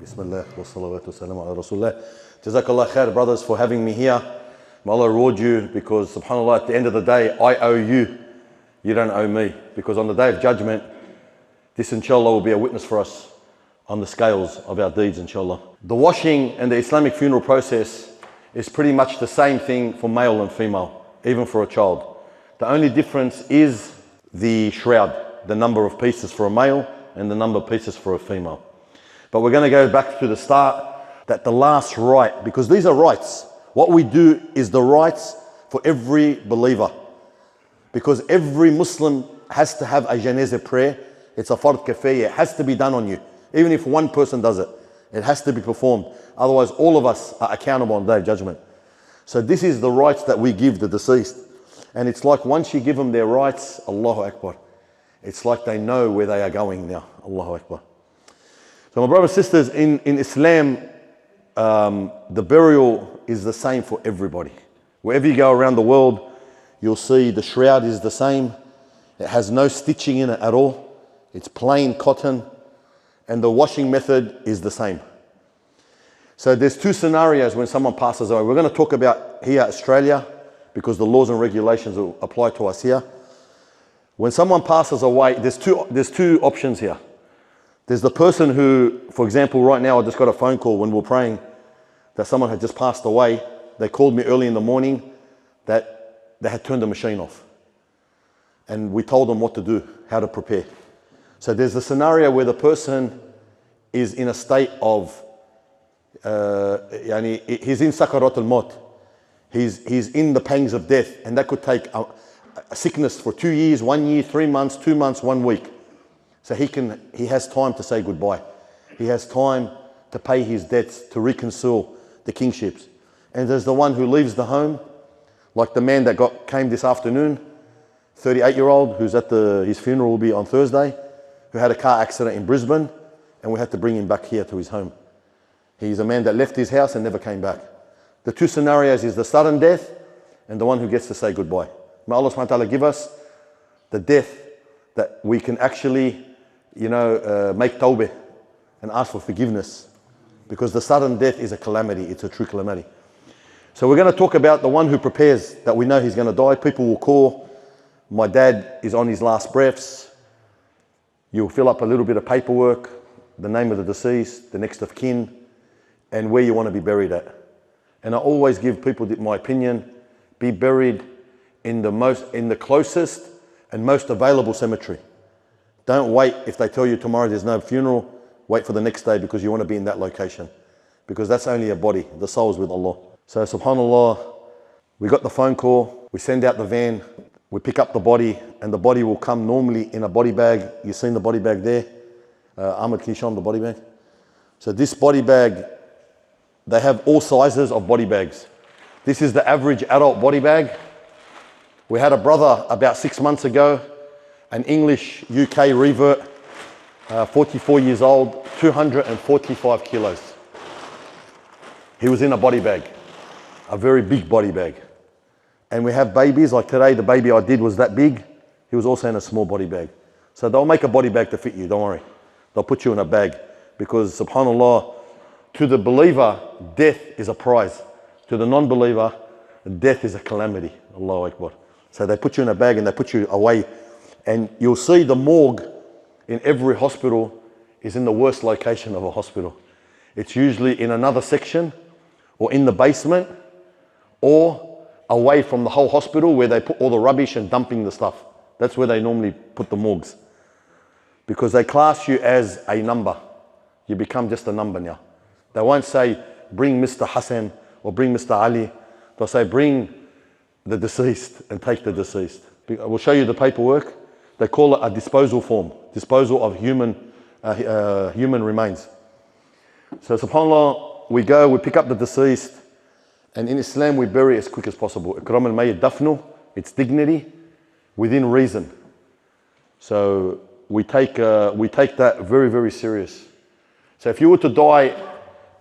Bismillah wa salawatu wa salam ala Rasulullah. Jazakallah khair, brothers, for having me here. May Allah reward you, because subhanAllah, at the end of the day, I owe you. You don't owe me. Because on the day of judgment, this inshallah will be a witness for us on the scales of our deeds, inshallah. The washing and the Islamic funeral process is pretty much the same thing for male and female, even for a child. The only difference is the shroud, the number of pieces for a male and the number of pieces for a female. But we're going to go back to the start, that the last rite, because these are rites. What we do is the rites for every believer. Because every Muslim has to have a janazah prayer. It's a fard kafaya. It has to be done on you. Even if one person does it, it has to be performed. Otherwise, all of us are accountable on the day of judgment. So this is the rites that we give the deceased. And it's like once you give them their rites, Allahu Akbar, it's like they know where they are going now. Allahu Akbar. So my brothers and sisters, in Islam, the burial is the same for everybody. Wherever you go around the world, you'll see the shroud is the same. It has no stitching in it at all. It's plain cotton. And the washing method is the same. So there's two scenarios when someone passes away. We're going to talk about here, Australia, because the laws and regulations will apply to us here. When someone passes away, there's two options here. There's the person who, for example, right now I just got a phone call when we were praying that someone had just passed away. They called me early in the morning that they had turned the machine off. And we told them what to do, how to prepare. So there's a scenario where the person is in a state of, he's in sakarat al-maut. He's in the pangs of death, and that could take a sickness for 2 years, 1 year, 3 months, 2 months, 1 week. So he has time to say goodbye. He has time to pay his debts, to reconcile the kingships. And there's the one who leaves the home, like the man that came this afternoon, 38-year-old, who's at his funeral will be on Thursday, who had a car accident in Brisbane, and we had to bring him back here to his home. He's a man that left his house and never came back. The two scenarios is the sudden death and the one who gets to say goodbye. May Allah subhanahu wa ta'ala give us the death that we can actually, make tawbah and ask for forgiveness. Because the sudden death is a calamity. It's a true calamity. So we're going to talk about the one who prepares, that we know he's going to die. People will call, my dad is on his last breaths. You'll fill up a little bit of paperwork, the name of the deceased, the next of kin, and where you want to be buried at. And I always give people my opinion, be buried in the closest and most available cemetery. Don't wait if they tell you tomorrow there's no funeral, wait for the next day because you want to be in that location. Because that's only a body, the soul's with Allah. So subhanAllah, we got the phone call, we send out the van, we pick up the body, and the body will come normally in a body bag. You've seen the body bag there. Ahmad, can you show them the body bag? So this body bag, they have all sizes of body bags. This is the average adult body bag. We had a brother about 6 months ago, an English UK revert, 44 years old, 245 kilos. He was in a body bag, a very big body bag. And we have babies, like today, the baby I did was that big. He was also in a small body bag. So they'll make a body bag to fit you, don't worry. They'll put you in a bag because subhanAllah, to the believer, death is a prize. To the non-believer, death is a calamity. Allahu Akbar. So they put you in a bag and they put you away. And you'll see the morgue in every hospital is in the worst location of a hospital. It's usually in another section or in the basement or away from the whole hospital where they put all the rubbish and dumping the stuff. That's where they normally put the morgues. Because they class you as a number. You become just a number now. They won't say, bring Mr. Hassan or bring Mr. Ali. They'll say, bring the deceased and take the deceased. We'll show you the paperwork. They call it a disposal form, disposal of human remains. So subhanAllah, we go, we pick up the deceased, and in Islam we bury as quick as possible. Ikram al-mayyit dafnu, it's dignity within reason. So we take that very, very serious. So if you were to die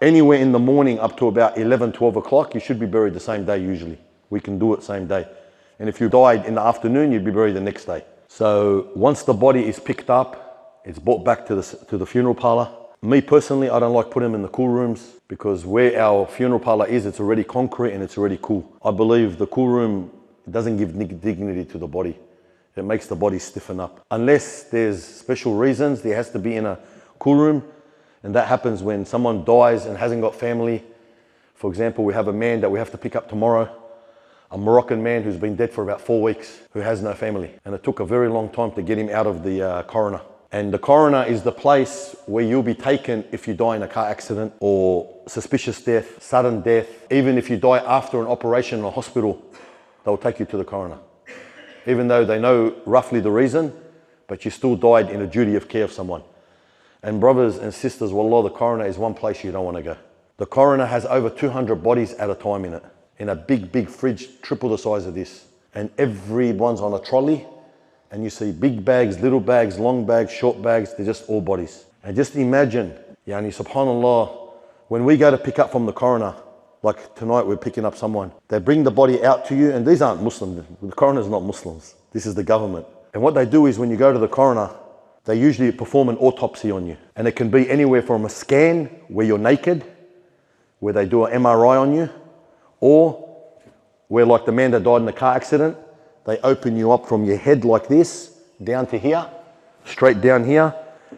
anywhere in the morning up to about 11, 12 o'clock, you should be buried the same day usually. We can do it same day. And if you died in the afternoon, you'd be buried the next day. So once the body is picked up, it's brought back to the funeral parlor. Me personally, I don't like putting them in the cool rooms because where our funeral parlor is, it's already concrete and it's already cool. I believe the cool room doesn't give dignity to the body. It makes the body stiffen up. Unless there's special reasons, there has to be in a cool room. And that happens when someone dies and hasn't got family. For example, we have a man that we have to pick up tomorrow, a Moroccan man who's been dead for about 4 weeks, who has no family. And it took a very long time to get him out of the coroner. And the coroner is the place where you'll be taken if you die in a car accident or suspicious death, sudden death. Even if you die after an operation in a hospital, they'll take you to the coroner. Even though they know roughly the reason, but you still died in a duty of care of someone. And brothers and sisters, wallah, the coroner is one place you don't want to go. The coroner has over 200 bodies at a time in it, in a big, big fridge, triple the size of this. And everyone's on a trolley. And you see big bags, little bags, long bags, short bags, they're just all bodies. And just imagine, yani subhanallah, when we go to pick up from the coroner, like tonight we're picking up someone, they bring the body out to you, and these aren't Muslims, the coroner's not Muslims, this is the government. And what they do is when you go to the coroner, they usually perform an autopsy on you. And it can be anywhere from a scan where you're naked, where they do an MRI on you, or where like the man that died in a car accident, they open you up from your head like this, down to here, straight down here.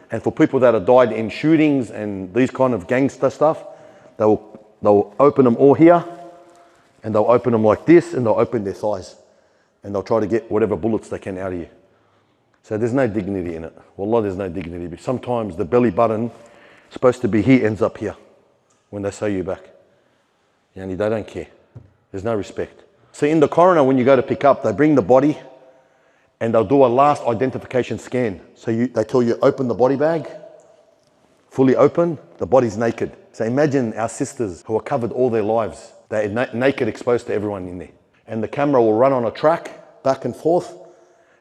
And for people that have died in shootings and these kind of gangster stuff, they'll open them all here, and they'll open them like this, and they'll open their thighs. And they'll try to get whatever bullets they can out of you. So there's no dignity in it. Wallah, there's no dignity. But sometimes the belly button, supposed to be here, ends up here when they sew you back. Yani they don't care. There's no respect. So in the coroner, when you go to pick up, they bring the body and they'll do a last identification scan. So they tell you, open the body bag, fully open, the body's naked. So imagine our sisters who are covered all their lives. They're naked, exposed to everyone in there. And the camera will run on a track, back and forth,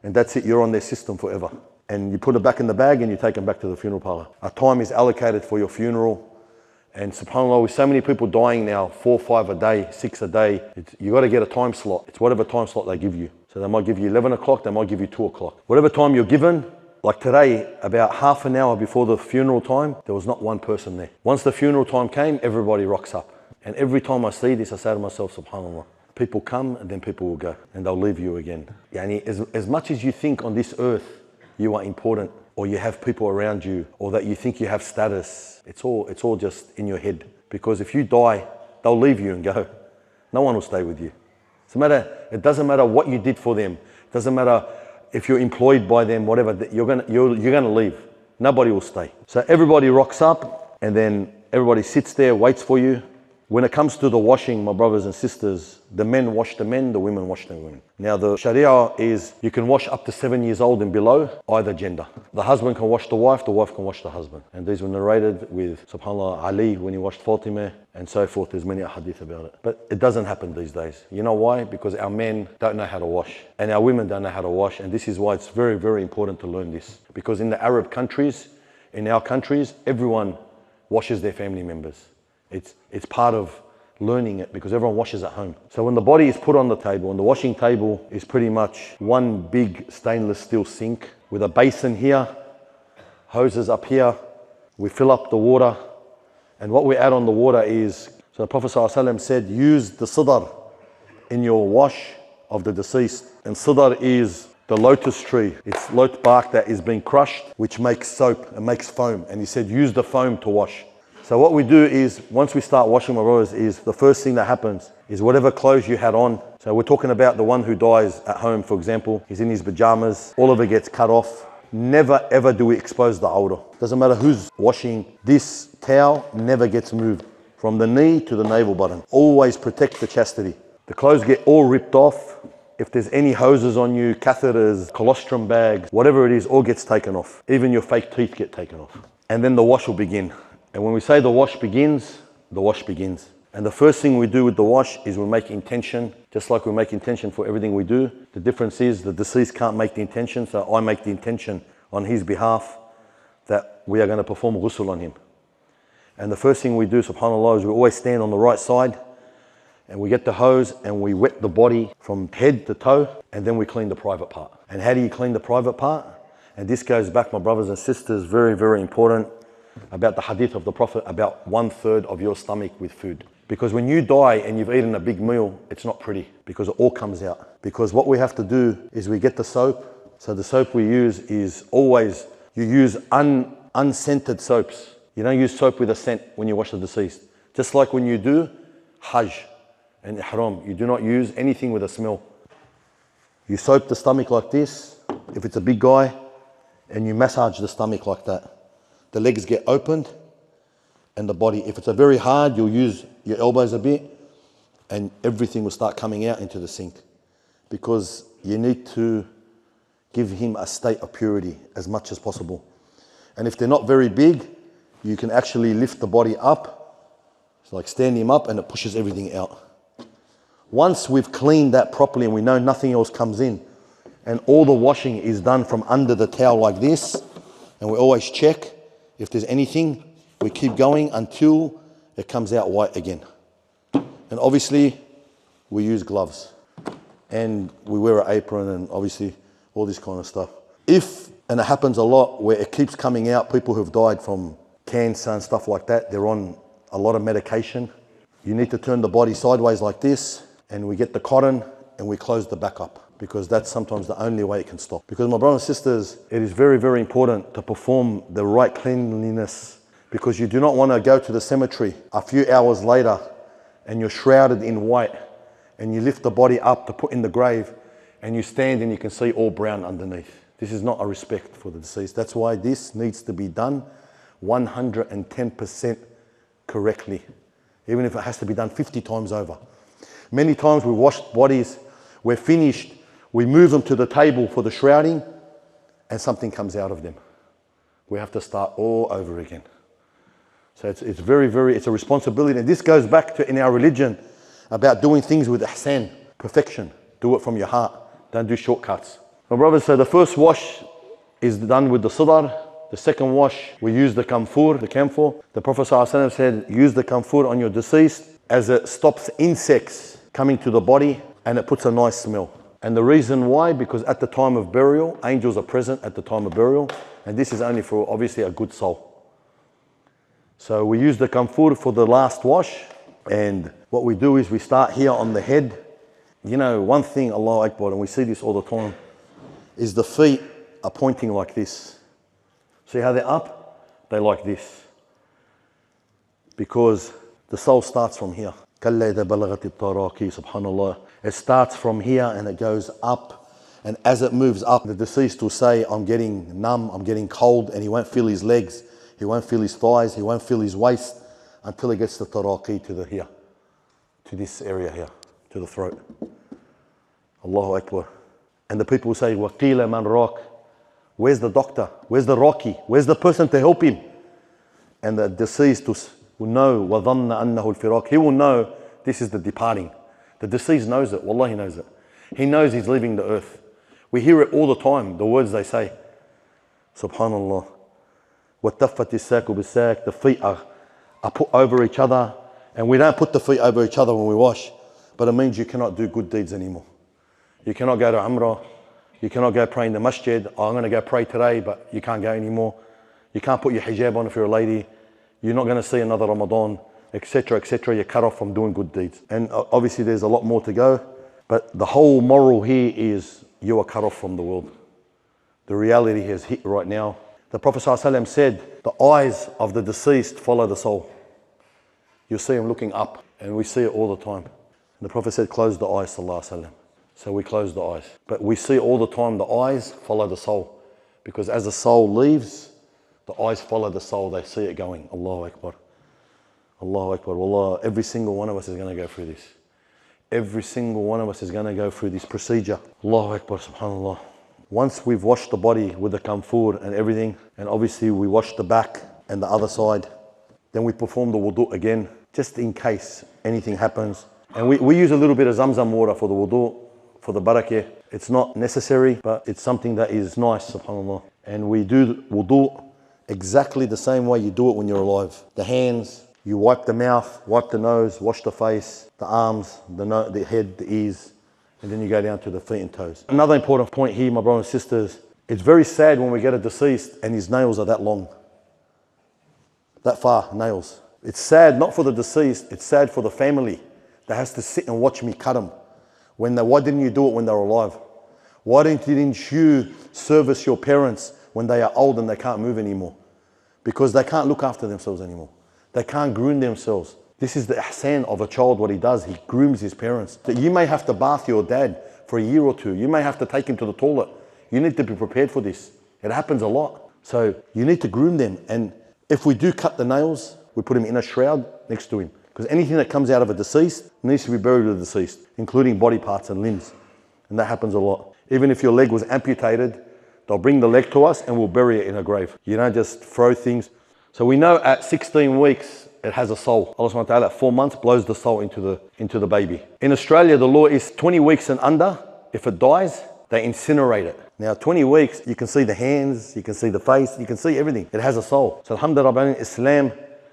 and that's it, you're on their system forever. And you put it back in the bag and you take them back to the funeral parlor. A time is allocated for your funeral. And subhanAllah, with so many people dying now, 4, 5 a day, 6 a day, you got to get a time slot. It's whatever time slot they give you. So they might give you 11 o'clock, they might give you 2 o'clock. Whatever time you're given, like today, about half an hour before the funeral time, there was not one person there. Once the funeral time came, everybody rocks up. And every time I see this, I say to myself, subhanAllah, people come and then people will go and they'll leave you again. Yani, as much as you think on this earth you are important, or you have people around you, or that you think you have status, it's all just in your head. Because if you die, they'll leave you and go. No one will stay with you. It doesn't matter what you did for them. It doesn't matter if you're employed by them, whatever, you're gonna leave. Nobody will stay. So everybody rocks up and then everybody sits there, waits for you. When it comes to the washing, my brothers and sisters, the men wash the men, the women wash the women. Now the Sharia is you can wash up to 7 years old and below, either gender. The husband can wash the wife can wash the husband. And these were narrated with, subhanAllah, Ali when he washed Fatima and so forth. There's many hadith about it. But it doesn't happen these days. You know why? Because our men don't know how to wash and our women don't know how to wash. And this is why it's very, very important to learn this. Because in the Arab countries, in our countries, everyone washes their family members. It's part of learning it because everyone washes at home. So when the body is put on the table, and the washing table is pretty much one big stainless steel sink with a basin here, hoses up here, we fill up the water, and what we add on the water is, so the Prophet ﷺ said, use the sidr in your wash of the deceased. And sidr is the lotus tree. It's lotus bark that is being crushed, which makes soap and makes foam. And he said, use the foam to wash. So what we do is, once we start washing, my brothers, is the first thing that happens is whatever clothes you had on. So we're talking about the one who dies at home, for example. He's in his pajamas. All of it gets cut off. Never ever do we expose the awrah. Doesn't matter who's washing. This towel never gets moved from the knee to the navel button. Always protect the chastity. The clothes get all ripped off. If there's any hoses on you, catheters, colostrum bags, whatever it is, all gets taken off. Even your fake teeth get taken off. And then the wash will begin. And when we say the wash begins, the wash begins. And the first thing we do with the wash is we make intention, just like we make intention for everything we do. The difference is the deceased can't make the intention, so I make the intention on his behalf that we are going to perform ghusl on him. And the first thing we do, subhanAllah, is we always stand on the right side and we get the hose and we wet the body from head to toe, and then we clean the private part. And how do you clean the private part? And this goes back, my brothers and sisters, very, very important. about the hadith of the Prophet, about 1/3 of your stomach with food. Because when you die and you've eaten a big meal, it's not pretty because it all comes out. Because what we have to do is we get the soap. So the soap we use is always, you use unscented soaps. You don't use soap with a scent when you wash the deceased. Just like when you do Hajj and Ihram, you do not use anything with a smell. You soap the stomach like this, if it's a big guy, and you massage the stomach like that. The legs get opened and the body. If it's a very hard, you'll use your elbows a bit and everything will start coming out into the sink. Because you need to give him a state of purity as much as possible. And if they're not very big, you can actually lift the body up. It's like stand him up and it pushes everything out. Once we've cleaned that properly and we know nothing else comes in, and all the washing is done from under the towel like this, and we always check if there's anything, we keep going until it comes out white again. And obviously, we use gloves. And we wear an apron and obviously all this kind of stuff. If, and it happens a lot, where it keeps coming out, people who've died from cancer and stuff like that, they're on a lot of medication. You need to turn the body sideways like this, and we get the cotton and we close the back up, because that's sometimes the only way it can stop. Because my brothers and sisters, it is very, very important to perform the right cleanliness, because you do not want to go to the cemetery a few hours later and you're shrouded in white and you lift the body up to put in the grave and you stand and you can see all brown underneath. This is not a respect for the deceased. That's why this needs to be done 110% correctly, even if it has to be done 50 times over. Many times we wash bodies, we're finished, we move them to the table for the shrouding and something comes out of them. We have to start all over again. So it's very, very, it's a responsibility. And this goes back to in our religion about doing things with ihsan, perfection. Do it from your heart. Don't do shortcuts. My brothers, so the first wash is done with the sidar. The second wash, we use the camphor, the camphor. The Prophet ﷺ said, use the camphor on your deceased as it stops insects coming to the body and it puts a nice smell. And the reason why, because at the time of burial, angels are present at the time of burial, and this is only for obviously a good soul. So we use the camphor for the last wash, and what we do is we start here on the head. You know, one thing, Allahu Akbar, and we see this all the time, is the feet are pointing like this. See how they're up? They're like this. Because the soul starts from here. Subhanallah. It starts from here and it goes up. And as it moves up, the deceased will say, I'm getting numb, I'm getting cold, and he won't feel his legs, he won't feel his thighs, he won't feel his waist until he gets the taraqi to the here, to this area here, to the throat. Allahu Akbar. And the people will say, Waqila man raq. Where's the doctor? Where's the Hrachie? Where's the person to help him? And the deceased will know, وَظَنَّ أَنَّهُ الْفِرَاقِ. He will know this is the departing. The deceased knows it. Wallah, he knows it. He knows he's leaving the earth. We hear it all the time, the words they say. Subhanallah. وَاتَّفَّتِ السَّاقُ بِالسَّاقِ. The feet are put over each other. And we don't put the feet over each other when we wash. But it means you cannot do good deeds anymore. You cannot go to Umrah. You cannot go pray in the masjid. Oh, I'm going to go pray today, but you can't go anymore. You can't put your hijab on if you're a lady. You're not going to see another Ramadan, etc., etc. You're cut off from doing good deeds. And obviously there's a lot more to go. But the whole moral here is you are cut off from the world. The reality has hit right now. The Prophet ﷺ said, the eyes of the deceased follow the soul. You'll see him looking up, and we see it all the time. And the Prophet said, close the eyes, sallallahu alaihi wasallam. So we close the eyes. But we see all the time the eyes follow the soul. Because as the soul leaves, the eyes follow the soul. They see it going. Allahu Akbar. Allahu Akbar. Wallah, every single one of us is going to go through this. Every single one of us is going to go through this procedure. Allahu Akbar, subhanallah. Once we've washed the body with the camphor and everything, and obviously we wash the back and the other side, then we perform the wudu again, just in case anything happens. And we use a little bit of Zamzam water for the wudu, for the barakah. It's not necessary, but it's something that is nice, subhanallah. And we do wudu exactly the same way you do it when you're alive. The hands, you wipe the mouth, wipe the nose, wash the face, the arms, the head, the ears, and then you go down to the feet and toes. Another important point here, my brothers and sisters, it's very sad when we get a deceased and his nails are that long. That far, nails. It's sad, not for the deceased, it's sad for the family that has to sit and watch me cut them. Why didn't you do it when they were alive? Why didn't you service your parents when they are old and they can't move anymore? Because they can't look after themselves anymore. They can't groom themselves. This is the ihsan of a child, what he does. He grooms his parents. So you may have to bath your dad for a year or two. You may have to take him to the toilet. You need to be prepared for this. It happens a lot. So you need to groom them. And if we do cut the nails, we put him in a shroud next to him. Because anything that comes out of a deceased needs to be buried with the deceased, including body parts and limbs. And that happens a lot. Even if your leg was amputated, they'll bring the leg to us and we'll bury it in a grave. You don't just throw things. So we know at 16 weeks, it has a soul. Allah subhanahu wa ta'ala at 4 months blows the soul into the baby. In Australia, the law is 20 weeks and under. If it dies, they incinerate it. Now 20 weeks, you can see the hands, you can see the face, you can see everything. It has a soul. So alhamdulillah, in Islam,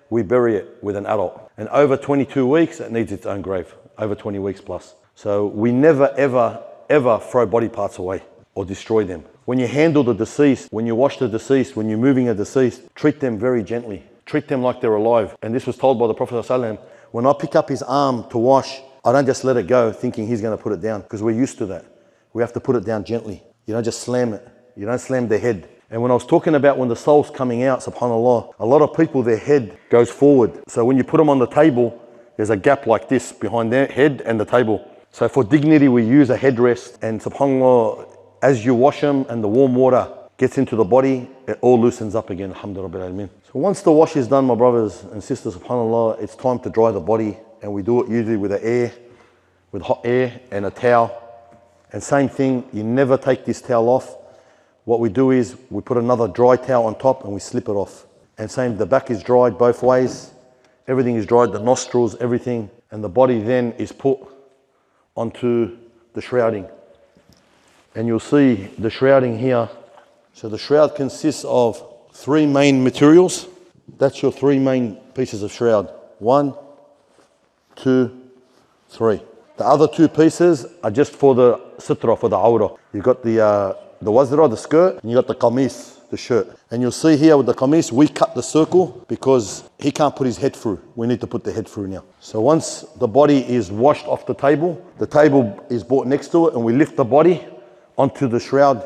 we bury it with an adult. And over 22 weeks, it needs its own grave. Over 20 weeks plus. So we never, ever, ever throw body parts away or destroy them. When you handle the deceased, when you wash the deceased, when you're moving a deceased, treat them very gently. Treat them like they're alive. And this was told by the Prophet ﷺ, when I pick up his arm to wash, I don't just let it go thinking he's going to put it down, because we're used to that. We have to put it down gently. You don't just slam it. You don't slam their head. And when I was talking about when the soul's coming out, subhanAllah, a lot of people, their head goes forward. So when you put them on the table, there's a gap like this behind their head and the table. So for dignity, we use a headrest. And subhanAllah, as you wash them and the warm water gets into the body, it all loosens up again, alhamdulillah. So once the wash is done, my brothers and sisters, subhanAllah, it's time to dry the body. And we do it usually with hot air and a towel. And same thing, you never take this towel off. What we do is we put another dry towel on top and we slip it off. And same, the back is dried both ways. Everything is dried, the nostrils, everything. And the body then is put onto the shrouding. And you'll see the shrouding here. So the shroud consists of 3 main materials. That's your 3 main pieces of shroud. 1, 2, 3. The other 2 pieces are just for the sitra, for the awrah. You've got the wazra, the skirt, and you got the qamis, the shirt. And you'll see here with the qamis, we cut the circle because he can't put his head through. We need to put the head through now. So once the body is washed off the table is brought next to it, and we lift the body onto the shroud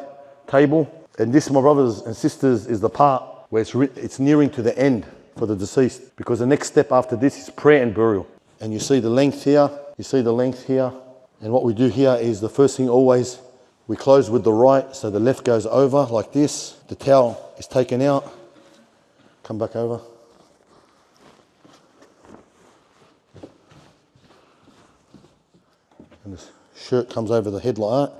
table. And this, my brothers and sisters, is the part where it's nearing to the end for the deceased, because the next step after this is prayer and burial. And you see the length here, you see the length here. And what we do here is the first thing always, we close with the right, so the left goes over like this. The towel is taken out, come back over. And the shirt comes over the head like that.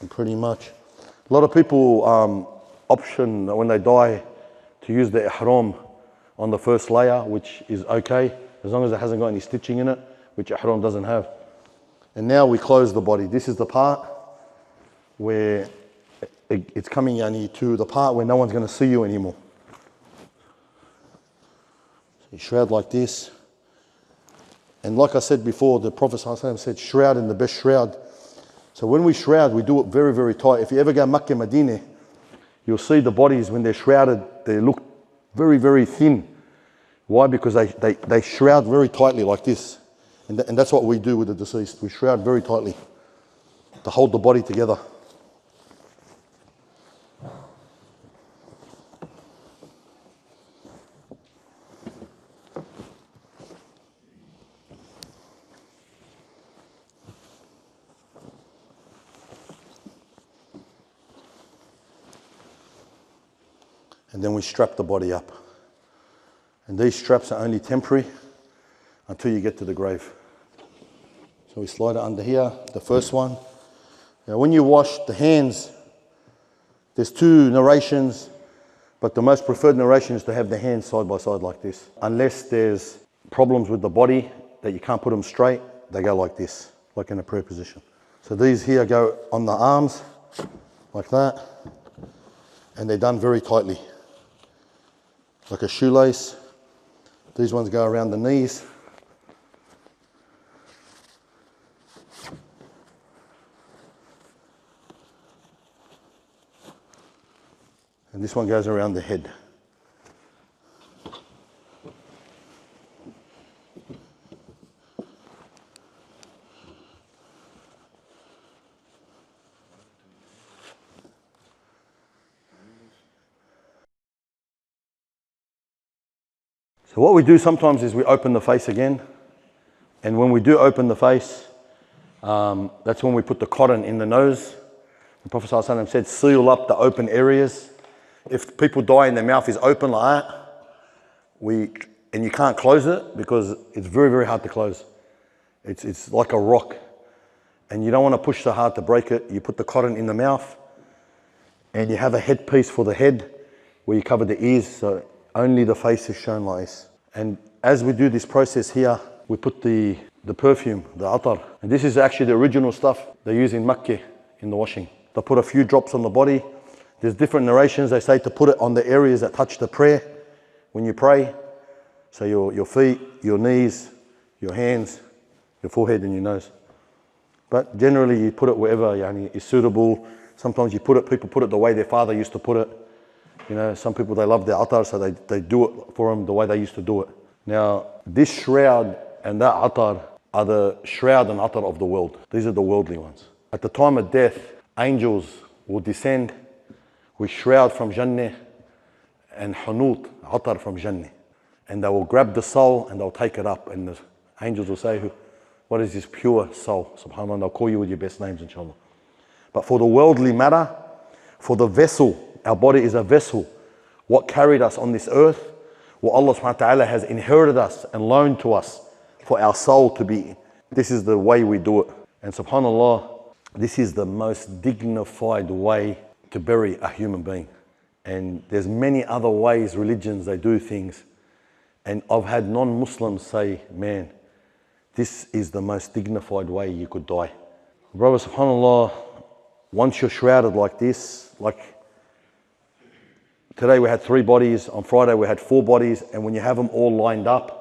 And pretty much, a lot of people option when they die to use the ihram on the first layer, which is okay, as long as it hasn't got any stitching in it, which ihram doesn't have. And now we close the body. This is the part where it's coming yani, to the part where no one's going to see you anymore. So you shroud like this. And like I said before, the Prophet ﷺ said, shroud in the best shroud. So when we shroud, we do it very, very tight. If you ever go Makkah, Medina, you'll see the bodies when they're shrouded, they look very, very thin. Why? Because they shroud very tightly like this. And that's what we do with the deceased. We shroud very tightly to hold the body together. And then we strap the body up. And these straps are only temporary until you get to the grave. So we slide it under here, the first one. Now when you wash the hands, there's 2 narrations, but the most preferred narration is to have the hands side by side like this. Unless there's problems with the body that you can't put them straight, they go like this, like in a prayer position. So these here go on the arms, like that, and they're done very tightly, like a shoelace. These ones go around the knees. And this one goes around the head. So what we do sometimes is we open the face again. And when we do open the face, that's when we put the cotton in the nose. The Prophet ﷺ said, seal up the open areas. If people die and their mouth is open like that, and you can't close it because it's very, very hard to close. It's like a rock. And you don't want to push so hard to break it. You put the cotton in the mouth and you have a headpiece for the head where you cover the ears so only the face is shown like this. And as we do this process here, we put the perfume, the atar. And this is actually the original stuff they use in Makkah in the washing. They put a few drops on the body. There's different narrations. They say to put it on the areas that touch the prayer when you pray. So your feet, your knees, your hands, your forehead and your nose. But generally you put it wherever is suitable. Sometimes people put it the way their father used to put it. You know, some people, they love their atar, so they do it for them the way they used to do it. Now, this shroud and that atar are the shroud and atar of the world. These are the worldly ones. At the time of death, angels will descend with shroud from Jannah and hanut, atar from Jannah. And they will grab the soul and they'll take it up. And the angels will say, what is this pure soul? SubhanAllah, they'll call you with your best names, inshallah. But for the worldly matter, for the vessel, our body is a vessel. What carried us on this earth, what Allah subhanahu wa ta'ala has inherited us and loaned to us for our soul to be. This is the way we do it. And subhanAllah, this is the most dignified way to bury a human being. And there's many other ways, religions, they do things. And I've had non-Muslims say, man, this is the most dignified way you could die. Brother, subhanAllah, once you're shrouded like this, like today we had 3 bodies, on Friday we had 4 bodies, and when you have them all lined up,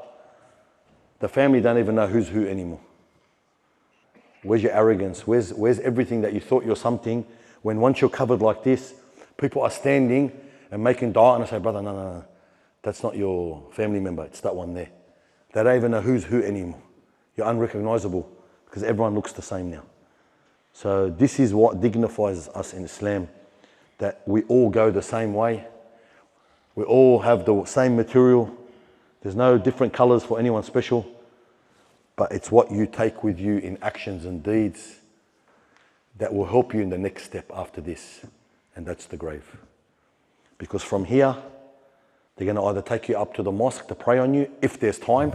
the family don't even know who's who anymore. Where's your arrogance? Where's everything that you thought you're something, when once you're covered like this, people are standing and making dua, and I say, brother, no, that's not your family member, it's that one there. They don't even know who's who anymore. You're unrecognizable because everyone looks the same now. So this is what dignifies us in Islam, that we all go the same way. We all have the same material. There's no different colors for anyone special, but it's what you take with you in actions and deeds that will help you in the next step after this, and that's the grave. Because from here, they're going to either take you up to the mosque to pray on you, if there's time.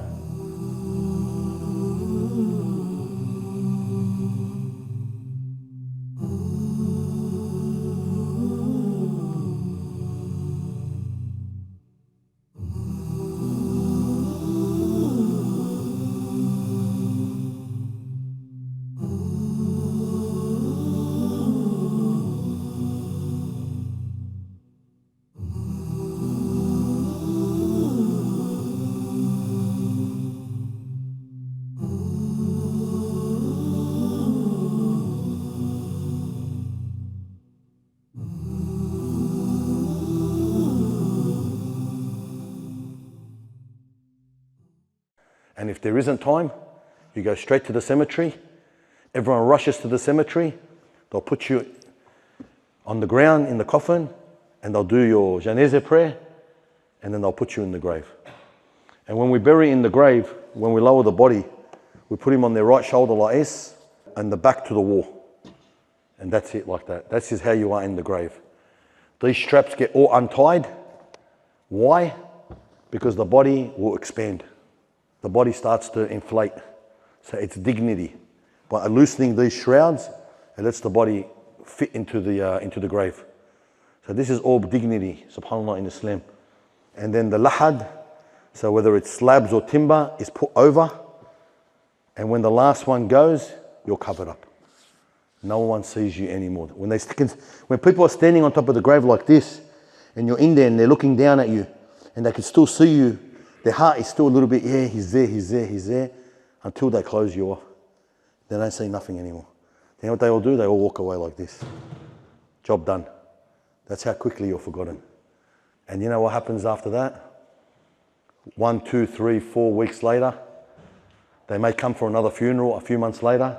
And if there isn't time, you go straight to the cemetery. Everyone rushes to the cemetery. They'll put you on the ground in the coffin and they'll do your janazah prayer and then they'll put you in the grave. And when we bury in the grave, when we lower the body, we put him on their right shoulder like this and the back to the wall. And that's it, like that. That's just how you are in the grave. These straps get all untied. Why? Because the body will expand. The body starts to inflate. So it's dignity. By loosening these shrouds, it lets the body fit into the grave. So this is all dignity, subhanAllah, in Islam. And then the lahad, so whether it's slabs or timber, is put over. And when the last one goes, you're covered up. No one sees you anymore. When people are standing on top of the grave like this, and you're in there and they're looking down at you, and they can still see you, their heart is still a little bit, yeah, he's there, until they close you off. They don't see nothing anymore. You know what they all do? They all walk away like this. Job done. That's how quickly you're forgotten. And you know what happens after that? 1, 2, 3, 4 weeks later, they may come for another funeral a few months later,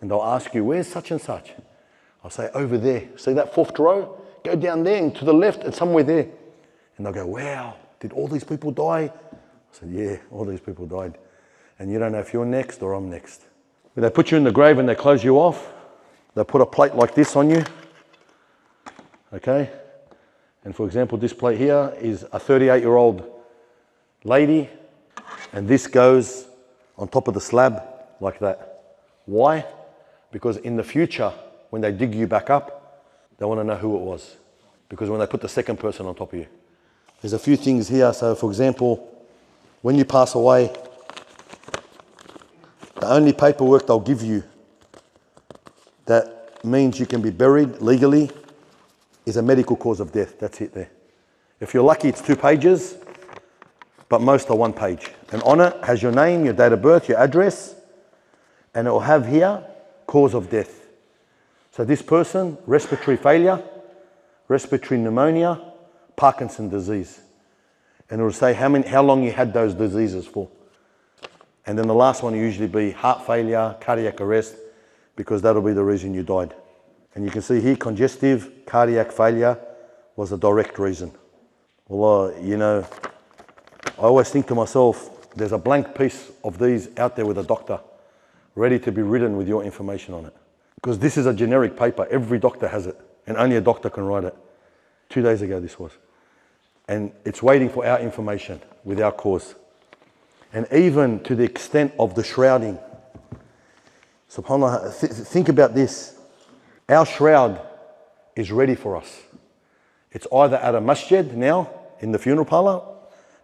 and they'll ask you, where's such and such? I'll say, over there. See that 4th row? Go down there and to the left and somewhere there. And they'll go, wow, did all these people die? I said, yeah, all these people died. And you don't know if you're next or I'm next. When they put you in the grave and they close you off, they put a plate like this on you. Okay? And for example, this plate here is a 38-year-old lady, and this goes on top of the slab like that. Why? Because in the future, when they dig you back up, they want to know who it was. Because when they put the second person on top of you. There's a few things here. So for example, when you pass away, the only paperwork they'll give you that means you can be buried legally is a medical cause of death. That's it there. If you're lucky, it's 2 pages, but most are 1 page. And on it has your name, your date of birth, your address, and it will have here cause of death. So this person, respiratory failure, respiratory pneumonia, Parkinson's disease. And it will say how long you had those diseases for. And then the last one will usually be heart failure, cardiac arrest, because that'll be the reason you died. And you can see here, congestive cardiac failure was a direct reason. Well, you know, I always think to myself, there's a blank piece of these out there with a doctor, ready to be written with your information on it. Because this is a generic paper, every doctor has it, and only a doctor can write it. 2 days ago this was. And it's waiting for our information with our cause. And even to the extent of the shrouding. SubhanAllah, think about this. Our shroud is ready for us. It's either at a masjid now, in the funeral parlor,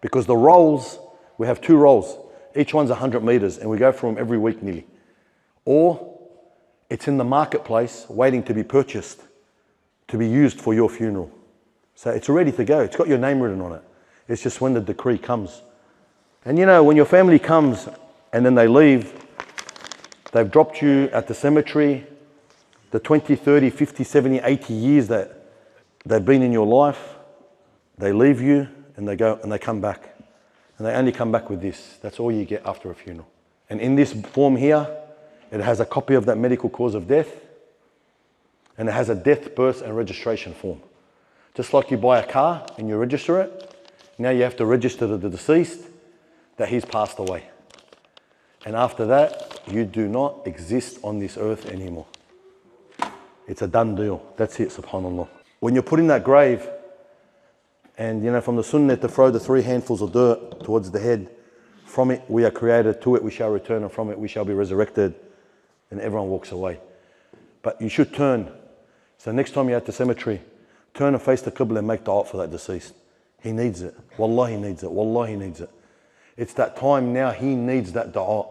because the rolls, we have 2 rolls. Each one's 100 meters, and we go through them every week nearly. Or it's in the marketplace waiting to be purchased, to be used for your funeral. So it's ready to go. It's got your name written on it. It's just when the decree comes. And you know, when your family comes and then they leave, they've dropped you at the cemetery, the 20, 30, 50, 70, 80 years that they've been in your life, they leave you and they go and they come back. And they only come back with this. That's all you get after a funeral. And in this form here, it has a copy of that medical cause of death, and it has a death, birth and registration form. Just like you buy a car and you register it, now you have to register to the deceased that he's passed away. And after that, you do not exist on this earth anymore. It's a done deal. That's it, subhanAllah. When you're put in that grave, and you know, from the sunnah to throw the 3 handfuls of dirt towards the head, from it we are created, to it we shall return, and from it we shall be resurrected, and everyone walks away. But you should turn. So next time you're at the cemetery, turn and face the Qibla and make dua for that deceased. He needs it. Wallah, he needs it. Wallah, he needs it. It's that time now, he needs that dua.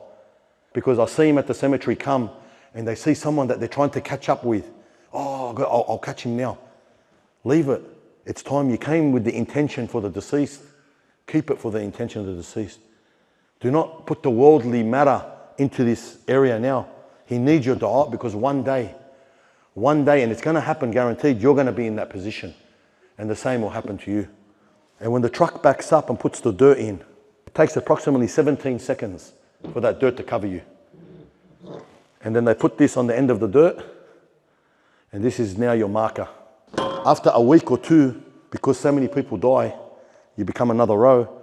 Because I see him at the cemetery come, and they see someone that they're trying to catch up with. Oh, I'll catch him now. Leave it. It's time. You came with the intention for the deceased. Keep it for the intention of the deceased. Do not put the worldly matter into this area now. He needs your dua, because one day, and it's going to happen guaranteed, you're going to be in that position. And the same will happen to you. And when the truck backs up and puts the dirt in, it takes approximately 17 seconds for that dirt to cover you. And then they put this on the end of the dirt, and this is now your marker. After a week or 2, because so many people die, you become another row.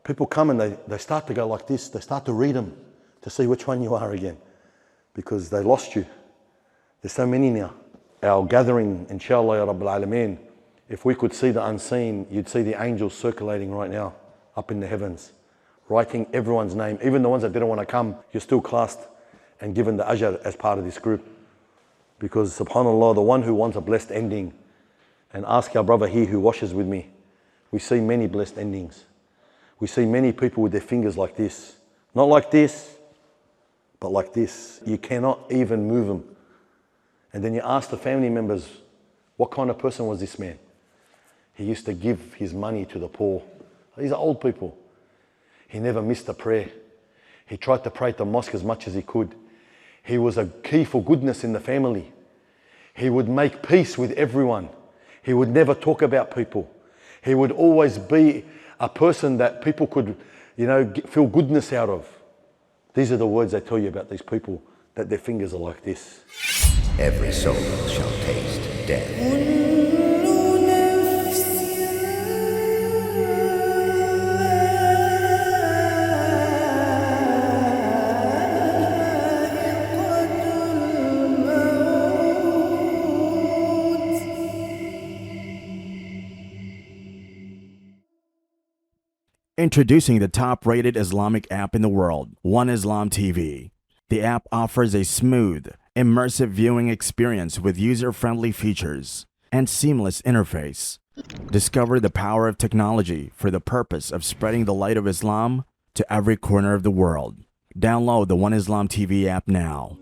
People come and they start to go like this. They start to read them to see which one you are again, because they lost you. There's so many now. Our gathering, inshallah, ya Rabbil Alameen, if we could see the unseen, you'd see the angels circulating right now up in the heavens, writing everyone's name. Even the ones that didn't want to come, you're still classed and given the ajr as part of this group. Because subhanAllah, the one who wants a blessed ending, and ask our brother here who washes with me, we see many blessed endings. We see many people with their fingers like this. Not like this, but like this. You cannot even move them. And then you ask the family members, what kind of person was this man? He used to give his money to the poor. These are old people. He never missed a prayer. He tried to pray at the mosque as much as he could. He was a key for goodness in the family. He would make peace with everyone. He would never talk about people. He would always be a person that people could, feel goodness out of. These are the words they tell you about these people, that their fingers are like this. Every soul shall taste death. Introducing the top-rated Islamic app in the world, One Islam TV. The app offers a smooth, immersive viewing experience with user-friendly features and seamless interface. Discover the power of technology for the purpose of spreading the light of Islam to every corner of the world. Download the One Islam TV app now.